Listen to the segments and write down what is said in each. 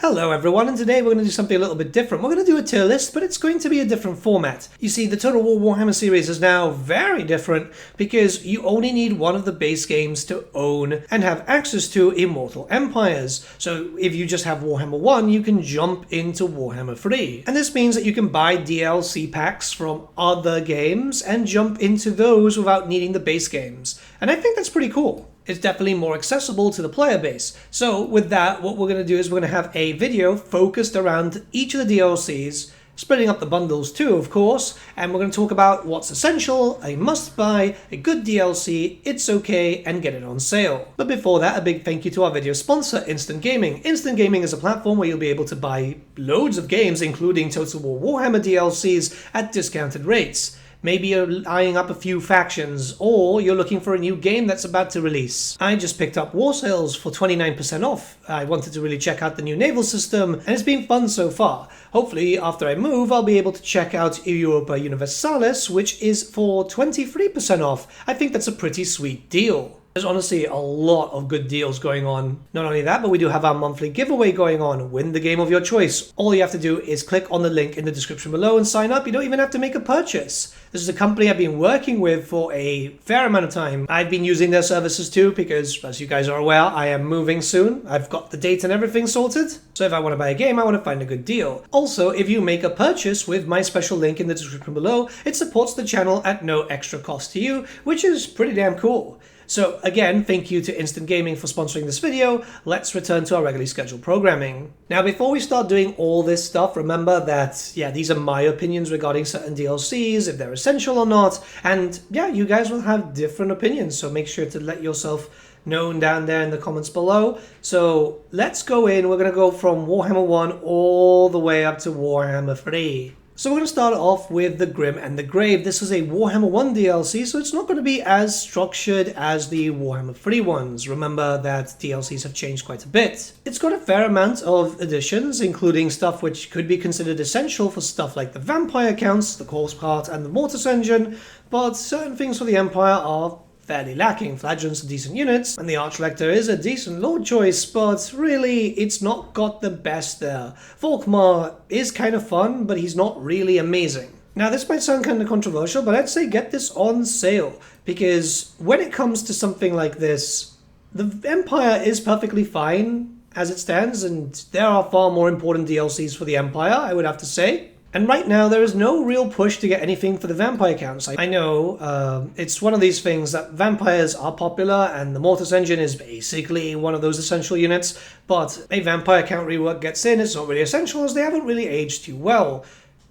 Hello everyone, and today we're going to do something a little bit different. We're going to do a tier list, but it's going to be a different format. You see, the Total War Warhammer series is now very different because you only need one of the base games to own and have access to Immortal Empires. So if you just have Warhammer 1, you can jump into Warhammer 3. And this means that you can buy DLC packs from other games and jump into those without needing the base games. And I think that's pretty cool. It's definitely more accessible to the player base. So with that, what we're going to do is we're going to have a video focused around each of the DLCs, splitting up the bundles too, of course, and we're going to talk about what's essential, a must-buy, a good DLC, it's okay, and get it on sale. But before that, a big thank you to our video sponsor, Instant Gaming. Instant Gaming is a platform where you'll be able to buy loads of games, including Total War Warhammer DLCs, at discounted rates. Maybe you're eyeing up a few factions, or you're looking for a new game that's about to release. I just picked up War Sales for 29% off. I wanted to really check out the new naval system, and it's been fun so far. Hopefully, after I move, I'll be able to check out Europa Universalis, which is for 23% off. I think that's a pretty sweet deal. There's honestly a lot of good deals going on. Not only that, but we do have our monthly giveaway going on. Win the game of your choice. All you have to do is click on the link in the description below and sign up. You don't even have to make a purchase. This is a company I've been working with for a fair amount of time. I've been using their services too because, as you guys are aware, I am moving soon. I've got the date and everything sorted. So if I want to buy a game, I want to find a good deal. Also, if you make a purchase with my special link in the description below, it supports the channel at no extra cost to you, which is pretty damn cool. So again, thank you to Instant Gaming for sponsoring this video. Let's return to our regularly scheduled programming. Now, before we start doing all this stuff, remember that, these are my opinions regarding certain DLCs, if they're essential or not. And you guys will have different opinions, so make sure to let yourself known down there in the comments below. So let's go in. We're going to go from Warhammer 1 all the way up to Warhammer 3. So we're going to start off with the Grim and the Grave. This is a Warhammer 1 DLC, so it's not going to be as structured as the Warhammer 3 ones. Remember that DLCs have changed quite a bit. It's got a fair amount of additions, including stuff which could be considered essential for stuff like the Vampire Counts, the Corpse Part, and the Mortis Engine, but certain things for the Empire are fairly lacking. Flagellant's are decent units, and the Archlector is a decent lord choice, but really, it's not got the best there. Volkmar is kind of fun, but he's not really amazing. Now, this might sound kind of controversial, but I'd say get this on sale, because when it comes to something like this, the Empire is perfectly fine as it stands, and there are far more important DLCs for the Empire, I would have to say. And right now, there is no real push to get anything for the Vampire Counts. I know it's one of these things that vampires are popular, and the Mortis Engine is basically one of those essential units, but a Vampire Count rework gets in, it's not really essential as they haven't really aged too well.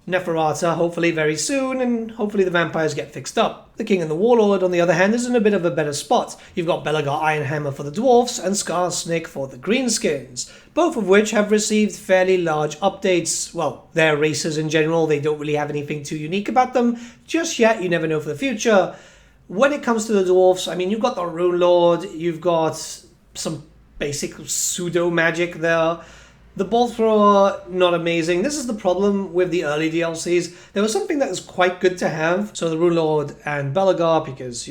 Neferata, hopefully very soon, and hopefully the vampires get fixed up. The King and the Warlord, on the other hand, is in a bit of a better spot. You've got Belagar Ironhammer for the Dwarfs and Skarsnik for the Greenskins, both of which have received fairly large updates. Well, they're races in general, they don't really have anything too unique about them just yet, you never know for the future. When it comes to the Dwarfs, I mean, you've got the Rune Lord, you've got some basic pseudo-magic there. The Bolt Thrower, not amazing. This is the problem with the early DLCs. There was something that was quite good to have. So the Rune Lord and Belagar, because,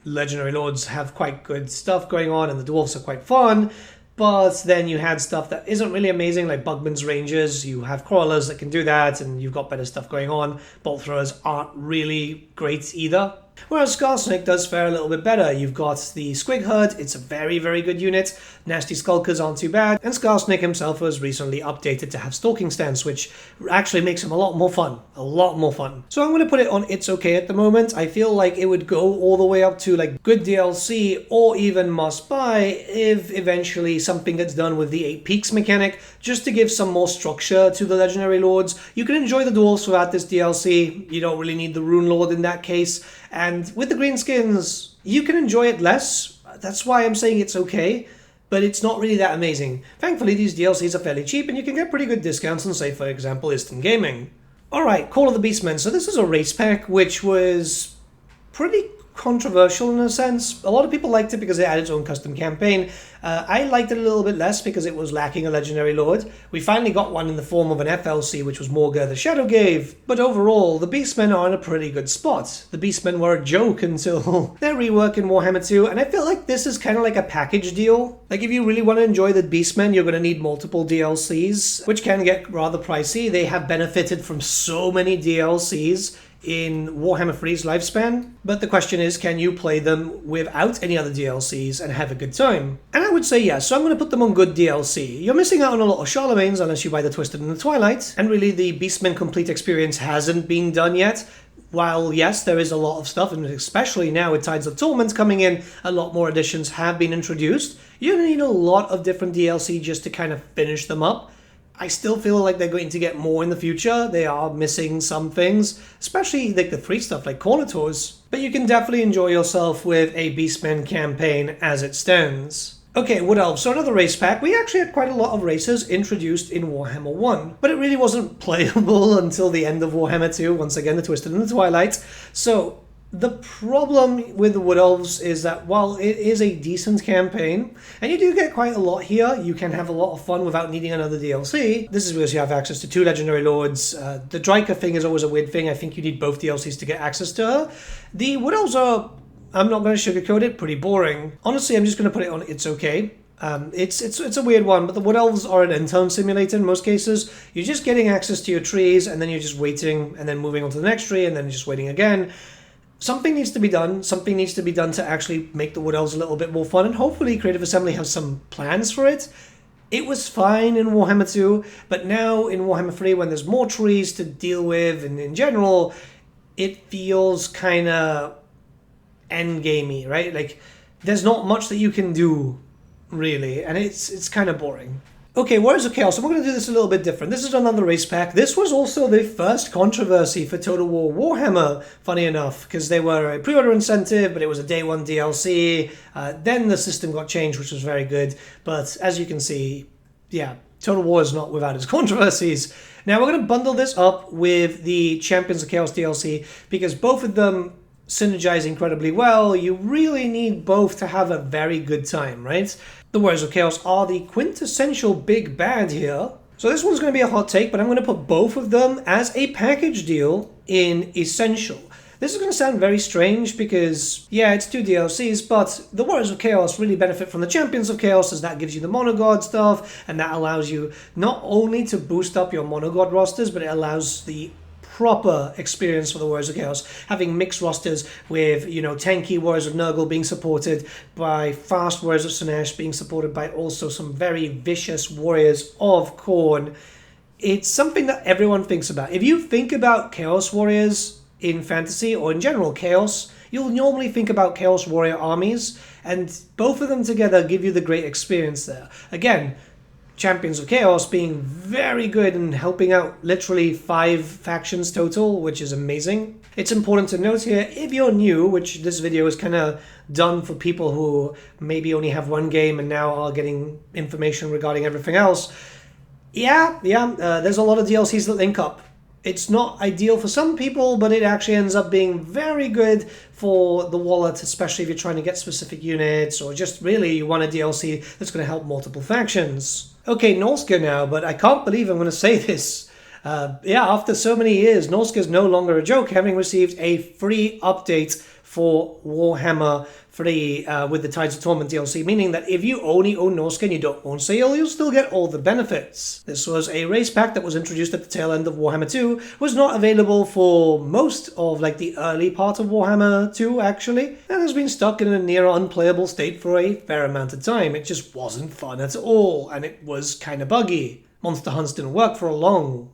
Legendary Lords have quite good stuff going on and the Dwarfs are quite fun. But then you had stuff that isn't really amazing, like Bugman's Rangers. You have Crawlers that can do that, and you've got better stuff going on. Bolt Throwers aren't really great either. Whereas Skarsnik does fare a little bit better. You've got the Squig Herd, it's a very, very good unit. Nasty Skulkers aren't too bad. And Skarsnik himself was recently updated to have Stalking Stance, which actually makes him a lot more fun. A lot more fun. So I'm going to put it on It's Okay at the moment. I feel like it would go all the way up to like good DLC or even must buy if eventually something gets done with the 8 Peaks mechanic, just to give some more structure to the Legendary Lords. You can enjoy the Dwarfs without this DLC. You don't really need the Rune Lord in that case. And with the Greenskins, you can enjoy it less. That's why I'm saying it's okay, but it's not really that amazing. Thankfully, these DLCs are fairly cheap, and you can get pretty good discounts on, say, for example, Instant Gaming. Alright, Call of the Beastmen. So this is a race pack, which was pretty controversial in a sense. A lot of people liked it because it had its own custom campaign. I liked it a little bit less because it was lacking a legendary lord. We finally got one in the form of an FLC, which was Morga the Shadow Gave. But overall, the Beastmen are in a pretty good spot. The Beastmen were a joke until their rework in Warhammer 2, and I feel like this is kind of like a package deal. Like, if you really want to enjoy the Beastmen, you're going to need multiple DLCs, which can get rather pricey. They have benefited from so many DLCs in Warhammer 3's lifespan, but the question is, can you play them without any other DLCs and have a good time? And I would say yes, so I'm going to put them on good DLC. You're missing out on a lot of Charlemagne's unless you buy the Twisted and the Twilight, and really the Beastmen Complete experience hasn't been done yet. While yes, there is a lot of stuff, and especially now with Tides of Torment coming in, a lot more additions have been introduced. You're going to need a lot of different DLC just to kind of finish them up. I still feel like they're going to get more in the future. They are missing some things, especially like the free stuff like Corner Tours. But you can definitely enjoy yourself with a Beastmen campaign as it stands. Okay, Wood Elves, so another race pack. We actually had quite a lot of races introduced in Warhammer 1, but it really wasn't playable until the end of Warhammer 2, once again the Twisted and the Twilight. So the problem with the Wood Elves is that while it is a decent campaign, and you do get quite a lot here, you can have a lot of fun without needing another DLC. This is because you have access to 2 Legendary Lords. The Dryka thing is always a weird thing. I think you need both DLCs to get access to her. The Wood Elves are, I'm not going to sugarcoat it, pretty boring. Honestly, I'm just going to put it on It's Okay. It's a weird one, but the Wood Elves are an end-turn simulator in most cases. You're just getting access to your trees, and then you're just waiting, and then moving on to the next tree, and then just waiting again. Something needs to be done. Something needs to be done to actually make the Wood Elves a little bit more fun, and hopefully Creative Assembly has some plans for it. It was fine in Warhammer 2, but now in Warhammer 3, when there's more trees to deal with, and in general, it feels kind of endgamey, right? Like, there's not much that you can do, really, and it's kind of boring. Okay, Warriors of Chaos, so we're going to do this a little bit different. This is another race pack. This was also the first controversy for Total War Warhammer, funny enough, because they were a pre-order incentive, but it was a day one DLC. Then the system got changed, which was very good. But as you can see, yeah, Total War is not without its controversies. Now we're going to bundle this up with the Champions of Chaos DLC, because both of them synergize incredibly well. You really need both to have a very good time, right? The Warriors of Chaos are the quintessential big bad here. So this one's going to be a hot take, but I'm going to put both of them as a package deal in Essential. This is going to sound very strange because, yeah, it's 2 DLCs, but the Warriors of Chaos really benefit from the Champions of Chaos, as that gives you the Monogod stuff, and that allows you not only to boost up your Monogod rosters, but it allows the proper experience for the Warriors of Chaos, having mixed rosters with, you know, tanky Warriors of Nurgle being supported by fast Warriors of Sinesh, being supported by also some very vicious Warriors of Khorne. It's something that everyone thinks about. If you think about Chaos Warriors in fantasy, or in general Chaos, you'll normally think about Chaos Warrior armies, and both of them together give you the great experience there. Again, Champions of Chaos being very good and helping out literally 5 factions total, which is amazing. It's important to note here, if you're new, which this video is kind of done for people who maybe only have 1 game and now are getting information regarding everything else, there's a lot of DLCs that link up. It's not ideal for some people, but it actually ends up being very good for the wallet, especially if you're trying to get specific units, or just really you want a DLC that's going to help multiple factions. Okay, Norska now, but I can't believe I'm going to say this. After so many years, Norska is no longer a joke, having received a free update for Warhammer 3 with the Tides of Torment DLC, meaning that if you only own Norska and you don't own Sail, you'll still get all the benefits. This was a race pack that was introduced at the tail end of Warhammer 2, was not available for most of like the early part of Warhammer 2 actually, and has been stuck in a near unplayable state for a fair amount of time. It just wasn't fun at all, and it was kind of buggy. Monster hunts didn't work for a long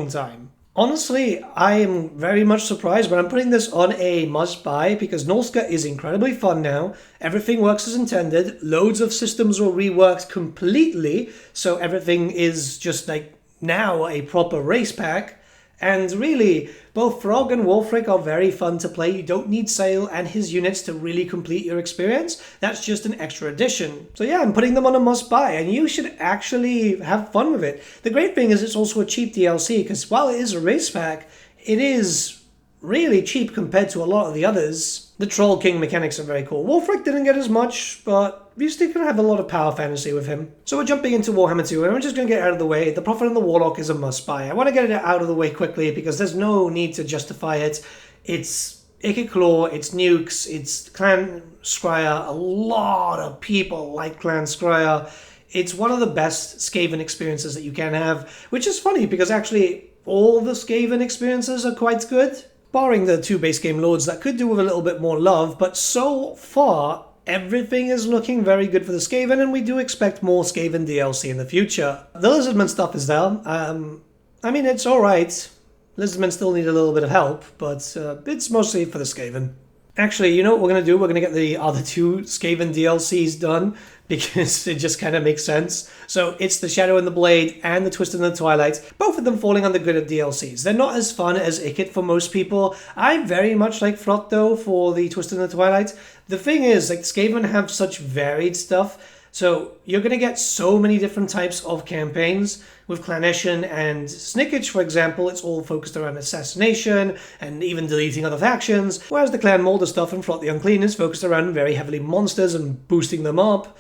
time. Honestly, I am very much surprised, but I'm putting this on a must-buy because Norska is incredibly fun now. Everything works as intended. Loads of systems were reworked completely, so everything is just like now a proper race pack. And really, both Frog and Wolfric are very fun to play. You don't need Sail and his units to really complete your experience. That's just an extra addition. So yeah, I'm putting them on a must-buy, and you should actually have fun with it. The great thing is it's also a cheap DLC, because while it is a race pack, it is really cheap compared to a lot of the others. The Troll King mechanics are very cool. Wolfric didn't get as much, but you still can have a lot of power fantasy with him. So we're jumping into Warhammer 2, and I'm just going to get out of the way. The Prophet and the Warlock is a must-buy. I want to get it out of the way quickly because there's no need to justify it. It's Icket Claw, it's Nukes, it's Clan Scryer. A lot of people like Clan Scryer. It's one of the best Skaven experiences that you can have, which is funny because actually all the Skaven experiences are quite good. Barring the 2 base game lords that could do with a little bit more love, but so far, everything is looking very good for the Skaven, and we do expect more Skaven DLC in the future. The Lizardman stuff is there. I mean, it's alright. Lizardmen still need a little bit of help, but it's mostly for the Skaven. Actually, you know what we're going to do? We're going to get the other 2 Skaven DLCs done, because it just kind of makes sense. So it's the Shadow and the Blade and the Twist and the Twilight, both of them falling under good DLCs. They're not as fun as Icket for most people. I very much like Frot though for the Twist and the Twilight. The thing is, like, Skaven have such varied stuff, so you're going to get so many different types of campaigns. With Clanation and Snickage, for example, it's all focused around assassination and even deleting other factions, whereas the Clan Molder stuff and Frot the Unclean is focused around very heavily monsters and boosting them up.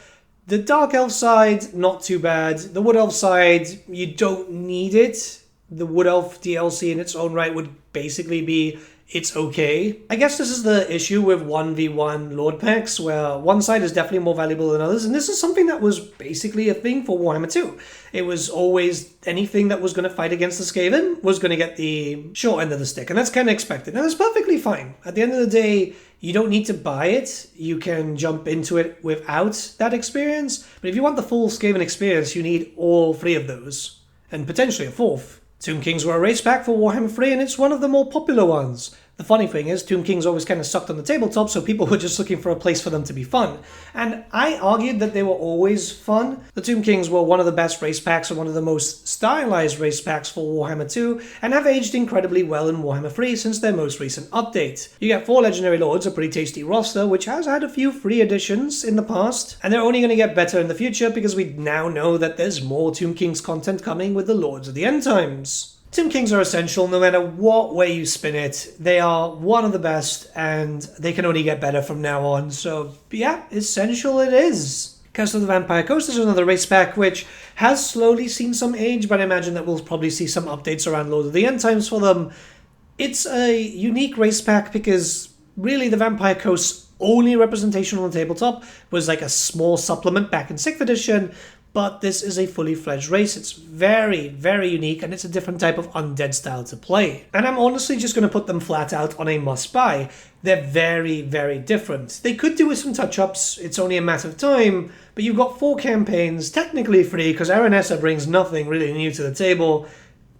The Dark Elf side, not too bad. The Wood Elf side, you don't need it. The Wood Elf DLC in its own right would basically be it's okay. I guess this is the issue with 1v1 Lord packs, where one side is definitely more valuable than others, and this is something that was basically a thing for Warhammer 2. It was always anything that was going to fight against the Skaven was going to get the short end of the stick, and that's kind of expected, and that's perfectly fine. At the end of the day, you don't need to buy it. You can jump into it without that experience, but if you want the full Skaven experience, you need all 3 of those, and potentially a 4th. Tomb Kings were a race pack for Warhammer 3, and it's one of the more popular ones. The funny thing is, Tomb Kings always kind of sucked on the tabletop, so people were just looking for a place for them to be fun. And I argued that they were always fun. The Tomb Kings were one of the best race packs and one of the most stylized race packs for Warhammer 2, and have aged incredibly well in Warhammer 3 since their most recent update. You get 4 Legendary Lords, a pretty tasty roster, which has had a few free additions in the past, and they're only going to get better in the future because we now know that there's more Tomb Kings content coming with the Lords of the End Times. Tomb Kings are essential no matter what way you spin it. They are one of the best, and they can only get better from now on. So, yeah, essential it is. Curse of the Vampire Coast is another race pack which has slowly seen some age, but I imagine that we'll probably see some updates around Lord of the End Times for them. It's a unique race pack because really the Vampire Coast's only representation on the tabletop was like a small supplement back in 6th edition, but this is a fully fledged race. It's very, very unique, and it's a different type of undead style to play. And I'm honestly just going to put them flat out on a must-buy. They're very, very different. They could do with some touch-ups, it's only a matter of time, but you've got 4 campaigns, technically free, because Aranessa brings nothing really new to the table,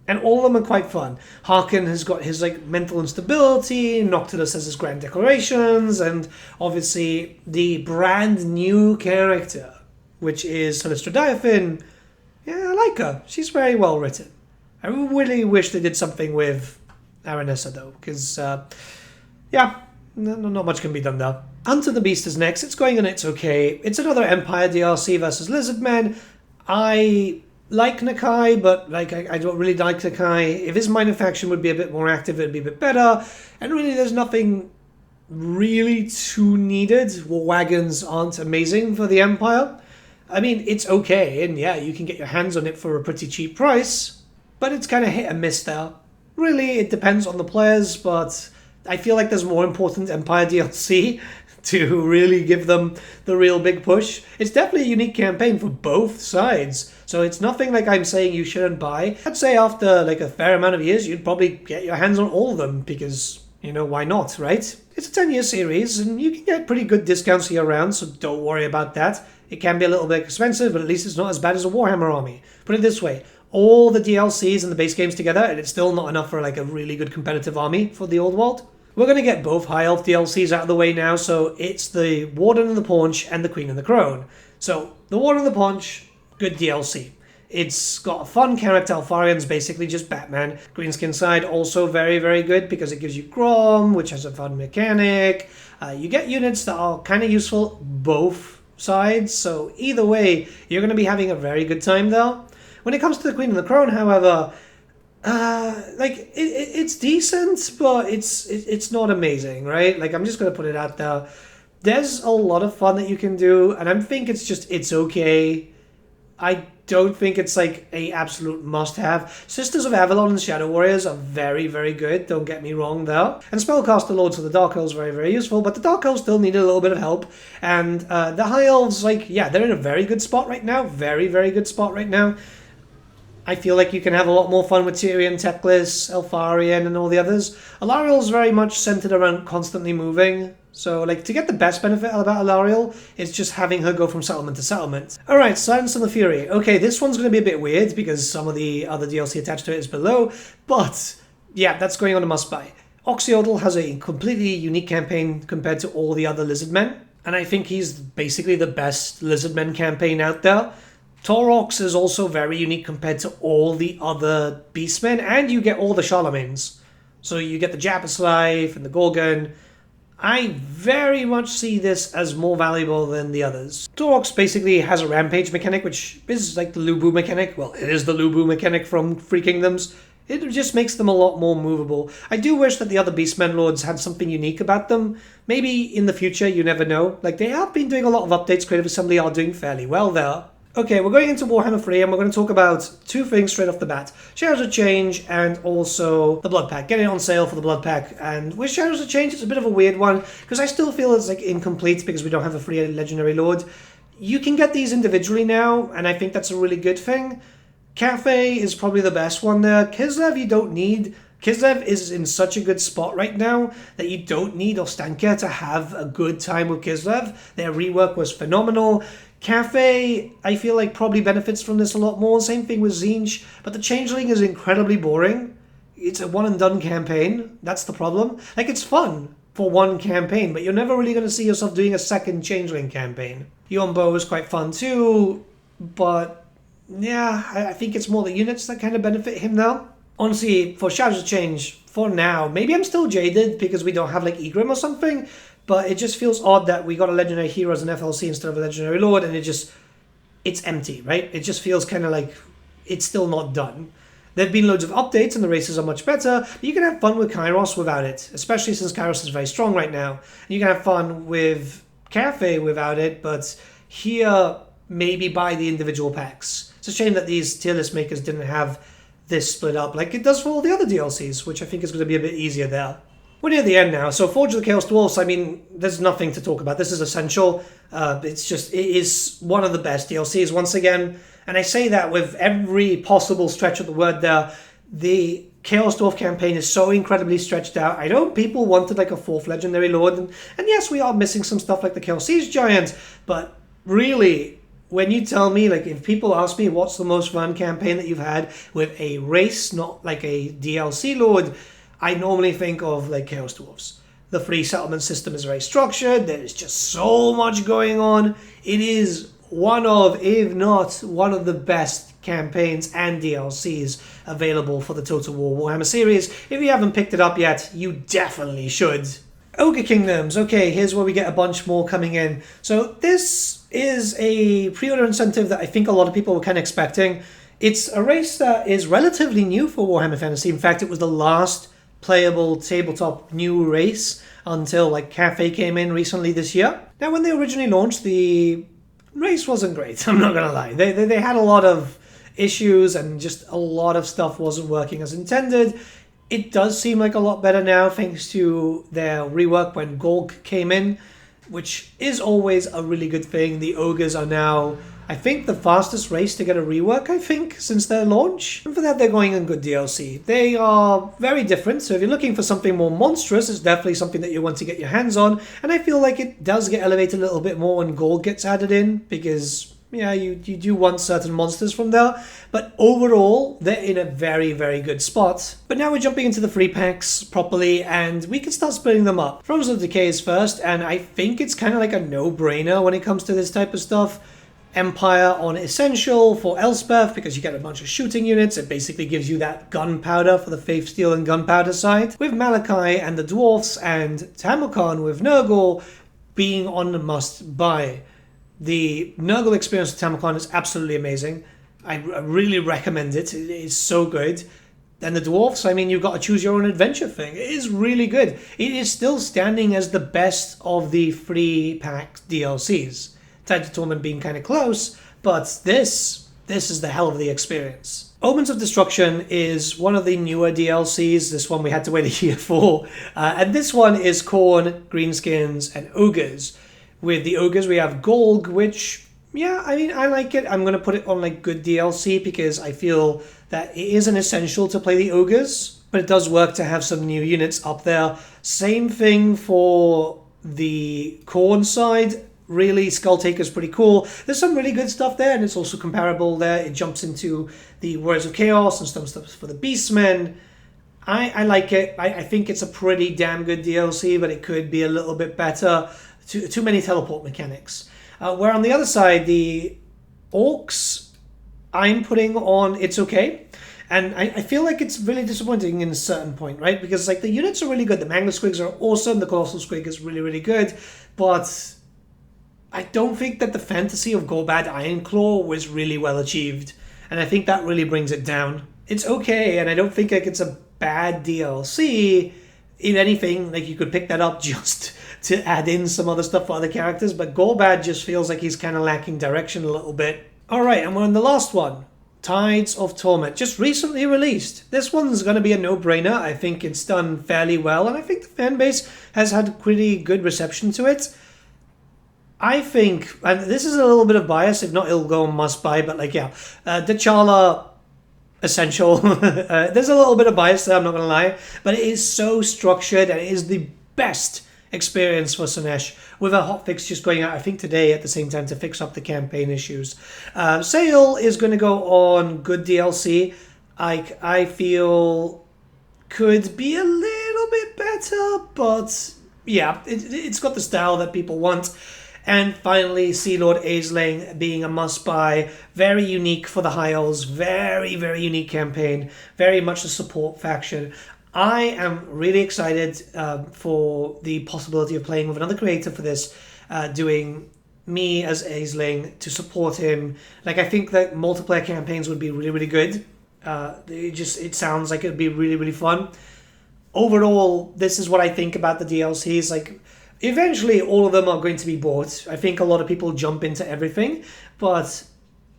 and all of them are quite fun. Harkin has got his mental instability, Noctilus has his grand declarations, and obviously the brand new character, which is Celestra Diaphyn. Yeah, I like her. She's very well written. I really wish they did something with Aranessa though, because, yeah, not much can be done there. Unto the Beast is next. It's going and it's okay. It's another Empire DLC versus Lizardmen. I like Nakai, but I don't really like Nakai. If his minor faction would be a bit more active, it'd be a bit better. And really, there's nothing really too needed. War wagons aren't amazing for the Empire. I mean, it's okay, and yeah, you can get your hands on it for a pretty cheap price, but it's kind of hit and miss there. Really, it depends on the players, but I feel like there's more important Empire DLC to really give them the real big push. It's definitely a unique campaign for both sides, so it's nothing like I'm saying you shouldn't buy. I'd say after a fair amount of years, you'd probably get your hands on all of them, because, why not, right? It's a 10-year series, and you can get pretty good discounts year round, so don't worry about that. It can be a little bit expensive, but at least it's not as bad as a Warhammer army. Put it this way, all the DLCs and the base games together, and it's still not enough for a really good competitive army for the old world. We're going to get both High Elf DLCs out of the way now, so it's the Warden and the Paunch and the Queen and the Crone. So, the Warden and the Paunch, good DLC. It's got a fun character. Alfarian's basically just Batman. Greenskin side also very, very good because it gives you Grom, which has a fun mechanic. You get units that are kind of useful both sides, so either way, you're going to be having a very good time there. When it comes to the Queen and the Crone, however, Like it's decent, but it's not amazing, right? Like I'm just gonna put it out there. There's a lot of fun that you can do, and I think it's okay. I don't think it's like a absolute must-have. Sisters of Avalon and Shadow Warriors are very, very good, don't get me wrong there. And Spellcaster Lords of the Dark Elves very, very useful, but the Dark Elves still need a little bit of help. And the High Elves, like, yeah, they're in a very good spot right now. Very, very good spot right now. I feel like you can have a lot more fun with Tyrion, Teclis, Elfarian, and all the others. Alariel's very much centered around constantly moving. So, like, to get the best benefit about Alariel, it's just having her go from settlement to settlement. Alright, Silence on the Fury. Okay, this one's going to be a bit weird because some of the other DLC attached to it is below. But, yeah, that's going on a must-buy. Oxyodal has a completely unique campaign compared to all the other Lizardmen. And I think he's basically the best Lizardmen campaign out there. Torox is also very unique compared to all the other Beastmen, and you get all the Charlemagnes. So you get the Jabberlife and the Gorgon. I very much see this as more valuable than the others. Torox basically has a rampage mechanic, which is like the Lubu mechanic. Well, it is the Lubu mechanic from Free Kingdoms. It just makes them a lot more movable. I do wish that the other Beastmen Lords had something unique about them. Maybe in the future, you never know. Like, they have been doing a lot of updates. Creative Assembly are doing fairly well there. Okay, we're going into Warhammer 3 and we're going to talk about two things straight off the bat. Shadows of Change and also the Blood Pack. Getting it on sale for the Blood Pack. And with Shadows of Change, it's a bit of a weird one because I still feel it's like incomplete because we don't have a free Legendary Lord. You can get these individually now, and I think that's a really good thing. Cafe is probably the best one there. Kislev you don't need. Kislev is in such a good spot right now that you don't need Ostanka to have a good time with Kislev. Their rework was phenomenal. Cafe, I feel like probably benefits from this a lot more. Same thing with Tzeentch, but the Changeling is incredibly boring. It's a one-and-done campaign. That's the problem. Like, it's fun for one campaign, but you're never really going to see yourself doing a second Changeling campaign. Yombo is quite fun too, but yeah, I think it's more the units that kind of benefit him now. Honestly, for Shadows of Change, for now, maybe I'm still jaded because we don't have like IKRAM or something, but it just feels odd that we got a Legendary Hero as an FLC instead of a Legendary Lord, and it's empty, right? It just feels kind of like it's still not done. There have been loads of updates and the races are much better, but you can have fun with Kairos without it, especially since Kairos is very strong right now. And you can have fun with Cafe without it, but here, maybe buy the individual packs. It's a shame that these tier list makers didn't have this split up like it does for all the other DLCs, which I think is going to be a bit easier there. We're near the end now, so Forge of the Chaos Dwarfs, I mean, there's nothing to talk about. This is essential. It is one of the best DLCs once again, and I say that with every possible stretch of the word there. The Chaos Dwarf campaign is so incredibly stretched out. I know people wanted like a fourth Legendary Lord, and yes, we are missing some stuff like the Chaos Siege Giant, but really, when you tell me, like, if people ask me what's the most fun campaign that you've had with a race, not like a DLC Lord, I normally think of like Chaos Dwarfs. The free settlement system is very structured. There's just so much going on. It is one of, if not one of the best campaigns and DLCs available for the Total War Warhammer series. If you haven't picked it up yet, you definitely should. Ogre Kingdoms. Okay, here's where we get a bunch more coming in. So this is a pre-order incentive that I think a lot of people were kind of expecting. It's a race that is relatively new for Warhammer Fantasy. In fact, it was the last playable tabletop new race until like Cafe came in recently this year. Now, when they originally launched, the race wasn't great. I'm not gonna lie. They had a lot of issues and just a lot of stuff wasn't working as intended. It does seem like a lot better now thanks to their rework when Gorg came in, which is always a really good thing. The Ogres are now, I think, the fastest race to get a rework, I think, since their launch. And for that, they're going in good DLC. They are very different, so if you're looking for something more monstrous, it's definitely something that you want to get your hands on. And I feel like it does get elevated a little bit more when Gorg gets added in, because, yeah, you do want certain monsters from there. But overall, they're in a very, very good spot. But now we're jumping into the free packs properly, and we can start splitting them up. Thrones of Decay is first, and I think it's kind of like a no-brainer when it comes to this type of stuff. Empire on Essential for Elspeth, because you get a bunch of shooting units. It basically gives you that gunpowder for the Faith Steel and gunpowder side. With Malachi and the Dwarfs, and Tamokan with Nurgle being on the must-buy. The Nurgle experience with Tamokan is absolutely amazing. I really recommend it. It is so good. And the dwarfs, I mean, you've got to choose your own adventure thing. It is really good. It is still standing as the best of the free pack DLCs. Tide to Torment being kind of close, but this is the hell of the experience. Omens of Destruction is one of the newer DLCs. This one we had to wait a year for. And this one is Khorne, Greenskins, and Ogres. With the Ogres, we have Golg, which, yeah, I mean, I like it. I'm going to put it on like good DLC because I feel that it isn't essential to play the Ogres, but it does work to have some new units up there. Same thing for the Khorne side. Really, Skull Taker's pretty cool. There's some really good stuff there, and it's also comparable there. It jumps into the Warriors of Chaos and some stuff for the Beastmen. I like it. I think it's a pretty damn good DLC, but it could be a little bit better. Too many teleport mechanics. Where on the other side, the Orcs, I'm putting on It's Okay. And I feel like it's really disappointing in a certain point, right? Because like the units are really good. The Mangler Squigs are awesome. The Colossal Squig is really, really good. But I don't think that the fantasy of Gorbad Ironclaw was really well achieved. And I think that really brings it down. It's okay, and I don't think like it's a bad DLC. If anything, like you could pick that up just to add in some other stuff for other characters. But Gorbad just feels like he's kind of lacking direction a little bit. Alright, and we're on the last one. Tides of Torment, just recently released. This one's going to be a no-brainer. I think it's done fairly well, and I think the fan base has had pretty good reception to it. I think, and this is a little bit of bias, if not it'll go on must-buy, but like, yeah, T'Challa, essential. There's a little bit of bias there, I'm not going to lie, but it is so structured, and it is the best experience for Slaanesh, with a hotfix just going out, I think today at the same time to fix up the campaign issues. Sale is going to go on good DLC. I feel could be a little bit better, but yeah, it's got the style that people want. And finally, Sea Lord Aisling being a must-buy, very unique for the High Elves, very, very unique campaign, very much a support faction. I am really excited for the possibility of playing with another creator for this, doing me as Aisling to support him. Like, I think that multiplayer campaigns would be really, really good. It sounds like it would be really, really fun. Overall, this is what I think about the DLCs. Like, eventually, all of them are going to be bought. I think a lot of people jump into everything, but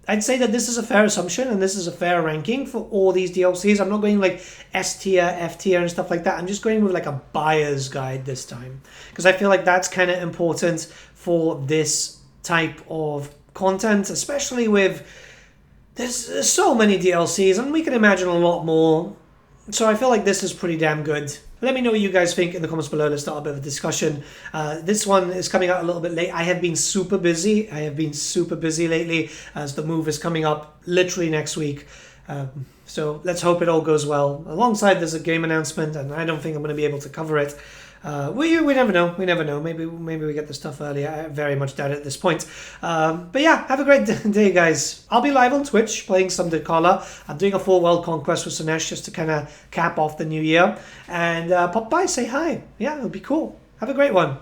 I'd say that this is a fair assumption and this is a fair ranking for all these DLCs. I'm not going like S tier, F tier and stuff like that. I'm just going with like a buyer's guide this time because I feel like that's kind of important for this type of content, especially with there's so many DLCs and we can imagine a lot more. So I feel like this is pretty damn good. Let me know what you guys think in the comments below. Let's start a bit of a discussion. This one is coming out a little bit late. I have been super busy. Lately as the move is coming up literally next week. So let's hope it all goes well. Alongside there's a game announcement and I don't think I'm going to be able to cover it. We never know. Maybe we get the stuff early. I very much doubt it at this point. But yeah, have a great day, guys. I'll be live on Twitch playing some T'Challa. I'm doing a full world conquest with Slaanesh just to kind of cap off the new year. And pop by, say hi. Yeah, it'll be cool. Have a great one.